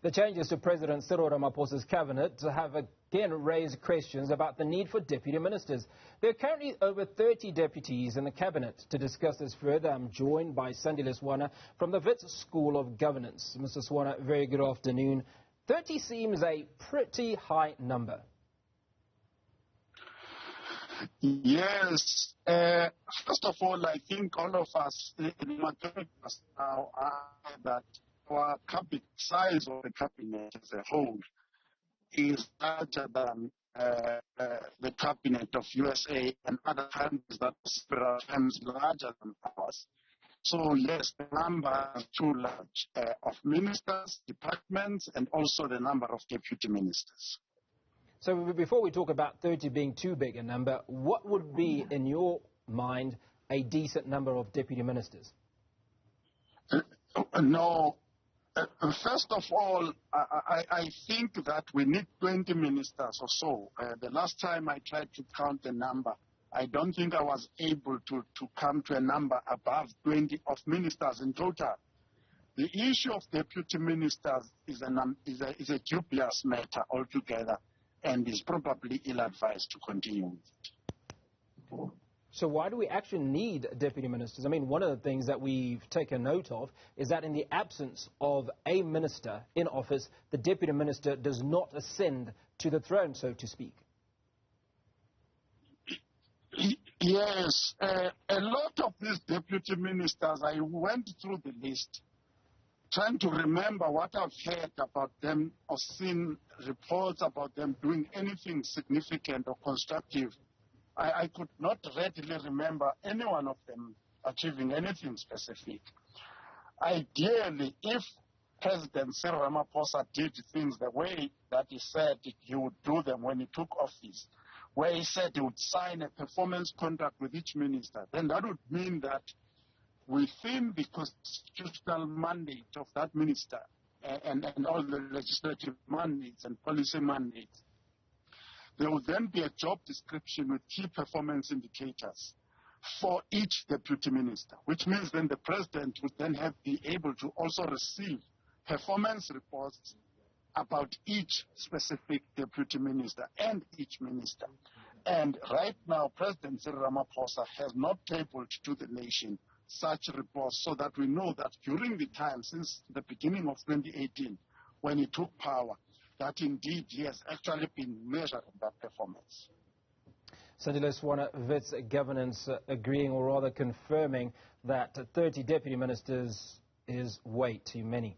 The changes to President Cyril Ramaphosa's cabinet have again raised questions about the need for deputy ministers. There are currently over 30 deputies in the cabinet. To discuss this further, I'm joined by Sandile Swana from the Wits School of Governance. Mr. Swana, very good afternoon. 30 seems a pretty high number. Yes. First of all, I think all of us, the majority of us now, are that our size of the cabinet as a whole is larger than the cabinet of USA and other countries that are several times larger than ours. So yes, the number is too large of ministers, departments, and also the number of deputy ministers. So before we talk about 30 being too big a number, what would be, in your mind, a decent number of deputy ministers? First of all, I think that we need 20 ministers or so. The last time I tried to count the number, I don't think I was able to come to a number above 20 of ministers in total. The issue of deputy ministers is a dubious matter altogether, and is probably ill-advised to continue with it. So why do we actually need deputy ministers? I mean, one of the things that we've taken note of is that in the absence of a minister in office, the deputy minister does not ascend to the throne, so to speak. Yes, a lot of these deputy ministers, I went through the list, trying to remember what I've heard about them or seen reports about them doing anything significant or constructive. I could not readily remember any one of them achieving anything specific. Ideally, if President Cyril Ramaphosa did things the way that he said he would do them when he took office, where he said he would sign a performance contract with each minister, then that would mean that within the constitutional mandate of that minister and all the legislative mandates and policy mandates, there will then be a job description with key performance indicators for each deputy minister, which means then the president would then be able to also receive performance reports about each specific deputy minister and each minister. And right now, President Cyril Ramaphosa has not tabled to the nation such reports, so that we know that during the time since the beginning of 2018, when he took power, that indeed he has actually been measuring that performance. Sandile Swana, Wits Governance, agreeing or rather confirming that 30 deputy ministers is way too many.